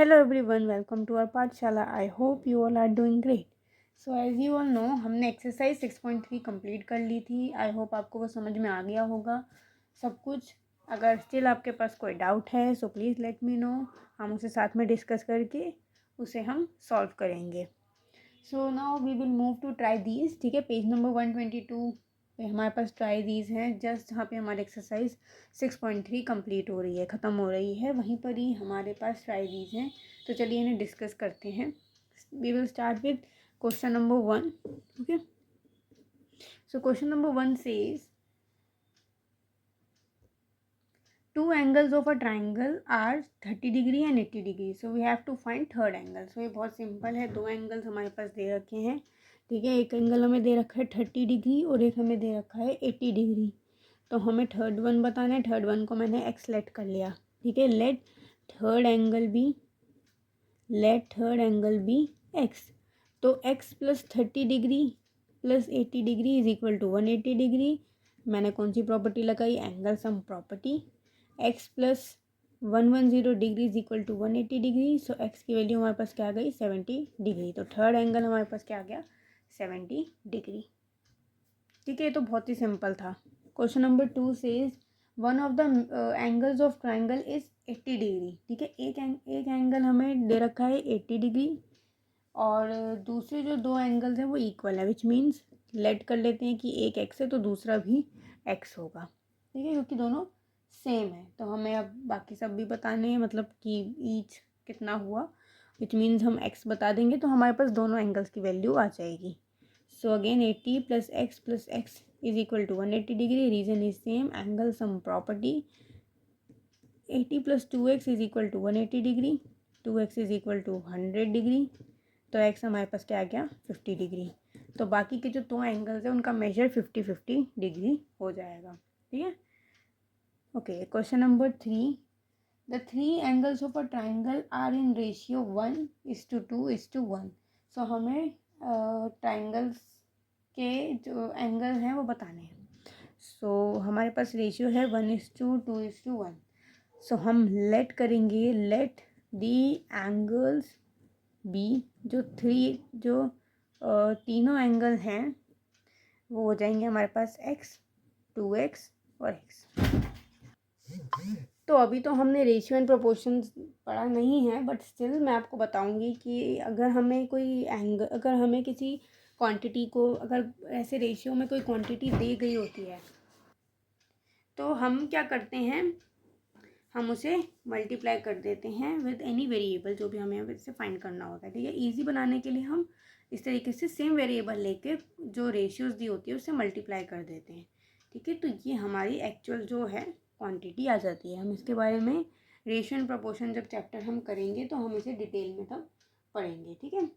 Hello everyone, welcome to our Pathshala. I hope you all are doing great. So as you all know, हमने exercise 6.3 complete कर ली थी। I hope आपको वो समझ में आ गया होगा सब कुछ। अगर स्टिल आपके पास कोई डाउट है so please let me know. हम उसे साथ में डिस्कस करके उसे हम सॉल्व करेंगे। So now we will move to try these. ठीक है, पेज नंबर 122 पे हमारे पास ट्राई दीज हैं। जस्ट जहाँ पे हमारी एक्सरसाइज 6.3 कंप्लीट हो रही है, ख़त्म हो रही है, वहीं पर ही हमारे पास ट्राई दीज हैं। तो चलिए इन्हें डिस्कस करते हैं। We will start with question number 1। Okay, so question number 1 says two angles of a triangle are 30 degree and 80 degree. So we have to find third angle. So ये बहुत simple है। दो एंगल्स हमारे पास दे रखे हैं। ठीक है, एक एंगल हमें दे रखा है 30 डिग्री और एक हमें दे रखा है 80 डिग्री। तो हमें थर्ड वन बताना है। थर्ड वन को मैंने एक्स लेट कर लिया। ठीक है, let third angle be x. तो x plus 30 degree plus 80 degree is equal to 180 degree. मैंने कौन सी प्रॉपर्टी लगाई? Angle sum property. X plus 110 degree is equal to 180 degree. So x की वैल्यू हमारे पास क्या आ गई? 70 डिग्री। तो थर्ड एंगल हमारे पास क्या आ गया? 70 डिग्री। ठीक है, ये तो बहुत ही सिंपल था। Question number 2 says one of the angles of triangle is 80 degree. ठीक है, एक एंगल हमें दे रखा है 80 डिग्री और दूसरे जो दो एंगल्स हैं वो इक्वल है, विच मीन्स लेट कर लेते हैं कि एक एक्स है तो दूसरा भी एक्स होगा। ठीक है, क्योंकि दोनों सेम है। तो हमें अब बाकी सब भी बताने हैं, मतलब कि ईच कितना हुआ, विच मीन्स हम एक्स बता देंगे तो हमारे पास दोनों एंगल्स की वैल्यू आ जाएगी। So again 80 plus x is equal to 180 degree. Reason is same, angle sum property. 80 plus 2x is equal to 180 degree. 2x is equal to 100 degree. तो x हमारे पास क्या आ गया? 50 डिग्री। तो बाकी के जो दो एंगल्स हैं उनका मेजर 50-50 डिग्री हो जाएगा। ठीक है, okay. Question number 3, the three angles of a triangle are in ratio 1:2:1। So हमें ट्राइंगल्स के जो एंगल हैं वो बताने हैं। सो हमारे पास रेशियो है 1:2:1। सो हम लेट करेंगे, लेट दी एंगल्स बी, जो तीनों एंगल हैं वो हो जाएंगे हमारे पास x, 2x और x। तो अभी तो हमने रेशियो एंड प्रोपोर्शन पढ़ा नहीं है, बट स्टिल मैं आपको बताऊंगी कि अगर हमें किसी क्वांटिटी को, अगर ऐसे रेशियो में कोई क्वांटिटी दी गई होती है तो हम क्या करते हैं, हम उसे मल्टीप्लाई कर देते हैं विद एनी वेरिएबल जो भी हमें इससे फाइंड करना होता है। ठीक है, ईजी बनाने के लिए हम इस तरीके से सेम वेरिएबल लेके जो रेशियोज दी होती है उससे मल्टीप्लाई कर देते हैं। ठीक है, तो ये हमारी एक्चुअल जो है क्वांटिटी आ जाती है। हम इसके बारे में रेशियो एंड प्रोपोर्शन जब चैप्टर हम करेंगे तो हम इसे डिटेल में तब पढ़ेंगे। ठीक है,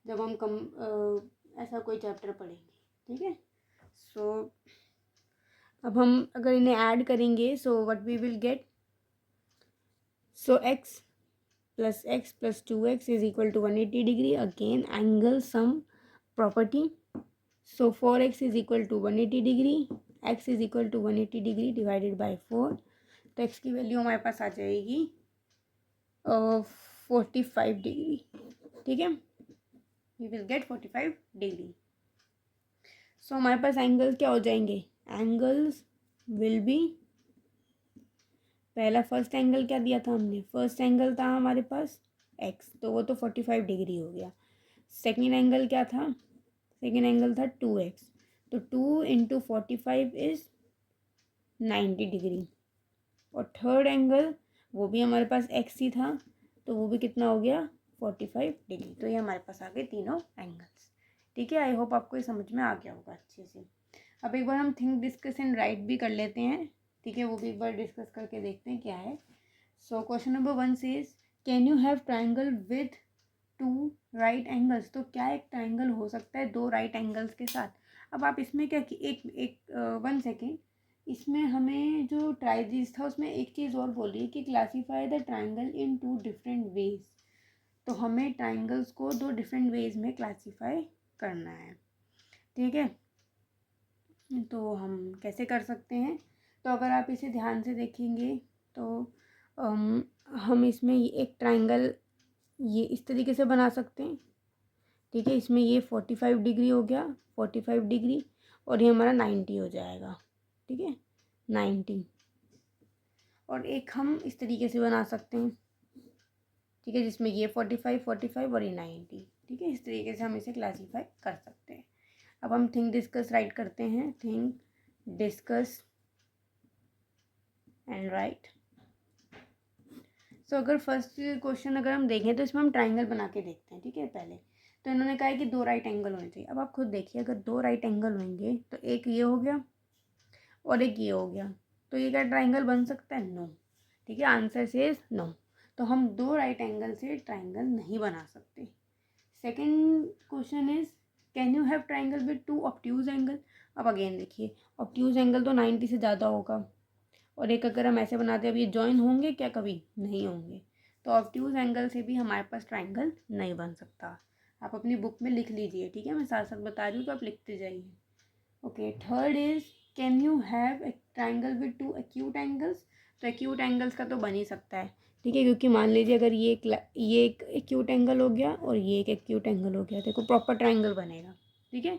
जब हम ऐसा कोई चैप्टर पढ़ेंगे। ठीक है, सो अब हम अगर इन्हें ऐड करेंगे so what we will get, so x plus 2x is equal to 180 degree. Again angle sum property. So 4x is equal to 180 degree. x is equal to 180 degree divided by 4. तो x की value हमारे पास आ जाएगी 45 degree. ठीक है, we will gate 45 degree. सो हमारे पास angles क्या हो जाएंगे? एंगल्स विल बी, पहला फर्स्ट एंगल क्या दिया था हमने? फर्स्ट एंगल था हमारे पास x, तो वो तो 45 डिग्री हो गया। सेकेंड एंगल क्या था? सेकेंड एंगल था 2x, तो 2 इंटू 45 इज 90 डिग्री। और थर्ड एंगल वो भी हमारे पास x ही था, तो वो भी कितना हो गया? 45 डिग्री। तो ये हमारे पास आ गए तीनों एंगल्स। ठीक है, आई होप आपको ये समझ में आ गया होगा अच्छे से। अब एक बार हम थिंक, डिस्कस एंड राइट भी कर लेते हैं। ठीक है, वो भी एक बार डिस्कस करके देखते हैं क्या है। सो question number 1 says can you have triangle with 2 right angles. तो क्या एक ट्राइंगल हो सकता है दो राइट एंगल्स के साथ? अब आप इसमें क्या कि एक 1 सेकेंड, इसमें हमें जो ट्राइजीज था उसमें एक चीज़ और बोल रही है कि classify the triangle in 2 different ways. तो हमें ट्राइंगल्स को 2 डिफरेंट वेज में क्लासीफाई करना है। ठीक है, तो हम कैसे कर सकते हैं? तो अगर आप इसे ध्यान से देखेंगे तो हम इसमें एक ट्राइंगल ये इस तरीके से बना सकते हैं, ठीक है। इसमें ये 45 डिग्री हो गया, 45 डिग्री, और ये हमारा 90 हो जाएगा, ठीक है, 90। और एक हम इस तरीके से बना सकते हैं, ठीक है, जिसमें ये 45 45 और ये 90, ठीक है। इस तरीके से हम इसे क्लासीफाई कर सकते हैं। अब हम थिंक डिस्कस राइट करते हैं, थिंक डिस्कस एंड राइट। सो अगर फर्स्ट क्वेश्चन अगर हम देखें तो इसमें हम ट्राइंगल बना के देखते हैं, ठीक है। पहले तो इन्होंने कहा है कि 2 राइट एंगल होने चाहिए। अब आप खुद देखिए, अगर 2 राइट एंगल होंगे तो एक ये हो गया और एक ये हो गया, तो ये क्या ट्राइंगल बन सकता है? नो, ठीक है, आंसर से नो। तो हम 2 राइट एंगल से ट्राइंगल नहीं बना सकते। Second question is can you have triangle with 2 obtuse angle. अब अगेन देखिए, ऑब्ट्यूज एंगल तो 90 से ज़्यादा होगा, और एक अगर हम ऐसे बनाते हैं, अब ये जॉइन होंगे क्या? कभी नहीं होंगे। तो ऑब्ट्यूज एंगल से भी हमारे पास ट्राइंगल नहीं बन सकता। आप अपनी बुक में लिख लीजिए, ठीक है, मैं साथ साथ बता रही हूँ तो आप लिखते जाइए। Okay, third is can you have a triangle with 2 acute angles. तो एक्यूट एंगल्स का तो बन ही सकता है, ठीक है, क्योंकि मान लीजिए अगर ये एक एक्यूट एंगल हो गया और ये एक एक्यूट एंगल हो गया, देखो प्रॉपर ट्राइंगल बनेगा, ठीक है।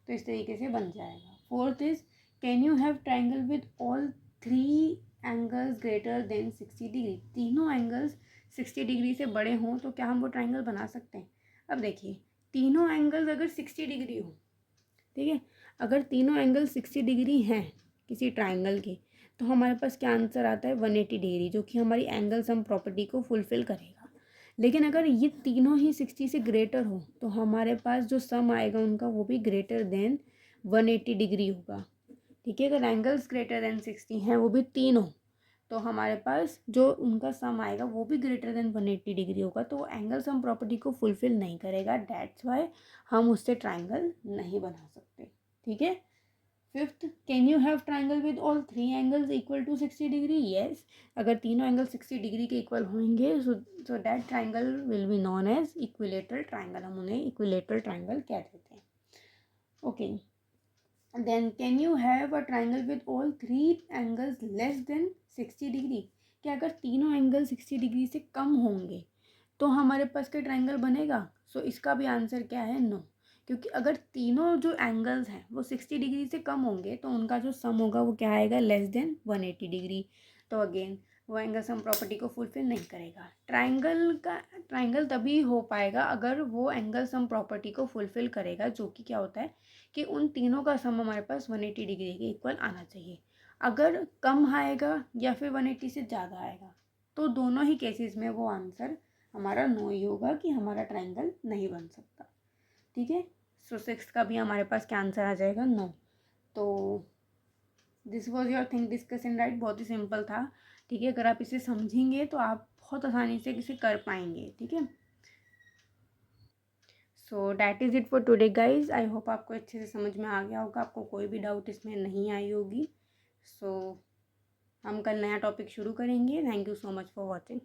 तो इस तरीके से बन जाएगा। Fourth is can you have triangle with all 3 angles greater than 60 degree. तीनों एंगल्स 60 डिग्री से बड़े हों तो क्या हम वो ट्राइंगल बना सकते हैं? अब देखिए, तीनों एंगल्स अगर 60 डिग्री हो, ठीक है, अगर तीनों एंगल 60 डिग्री हैं किसी ट्राइंगल के, तो हमारे पास क्या आंसर आता है? 180 डिग्री, जो कि हमारी एंगल सम प्रॉपर्टी को फुलफिल करेगा। लेकिन अगर ये तीनों ही 60 से ग्रेटर हो तो हमारे पास जो सम आएगा उनका वो भी ग्रेटर देन 180 डिग्री होगा, ठीक है। अगर एंगल्स ग्रेटर देन 60 हैं, वो भी तीनों, तो हमारे पास जो उनका सम आएगा वो भी ग्रेटर देन 180 डिग्री होगा, तो वो एंगल सम प्रॉपर्टी को फुलफिल नहीं करेगा। दैट्स वाई हम उससे ट्राइंगल नहीं बना सकते, ठीक है। Fifth, can you have triangle with all 3 angles equal to 60 degree. Yes, अगर तीनों एंगल 60 डिग्री के इक्वल होंगे so that triangle will be known as equilateral triangle, हम उन्हें इक्विलेटरल ट्राइंगल कह देते हैं। Okay, then can you have a triangle with all 3 angles less than 60 degree. क्या अगर तीनों एंगल 60 डिग्री से कम होंगे तो हमारे पास क्या ट्राइंगल बनेगा? सो इसका भी आंसर क्या है? नो, क्योंकि अगर तीनों जो एंगल्स हैं वो 60 डिग्री से कम होंगे तो उनका जो सम होगा वो क्या आएगा? Less than 180 degree. तो अगेन वो एंगल सम प्रॉपर्टी को फुलफिल नहीं करेगा। ट्राइंगल तभी हो पाएगा अगर वो एंगल सम प्रॉपर्टी को फुलफिल करेगा, जो कि क्या होता है कि उन तीनों का सम हमारे पास 180 डिग्री के इक्वल आना चाहिए। अगर कम आएगा या फिर 180 से ज़्यादा आएगा तो दोनों ही केसेस में वो आंसर हमारा नो ही होगा कि हमारा ट्राइंगल नहीं बन सकता, ठीक है। सो 6 का भी हमारे पास क्या आंसर आ जाएगा? नो। तो this was your think discuss and right, बहुत ही सिंपल था, ठीक है। अगर आप इसे समझेंगे तो आप बहुत आसानी से इसे कर पाएंगे, ठीक है। So that is it for today guys. I hope आपको अच्छे से समझ में आ गया होगा, आपको कोई भी डाउट इसमें नहीं आई होगी। सो हम कल नया टॉपिक शुरू करेंगे। Thank you so much for watching.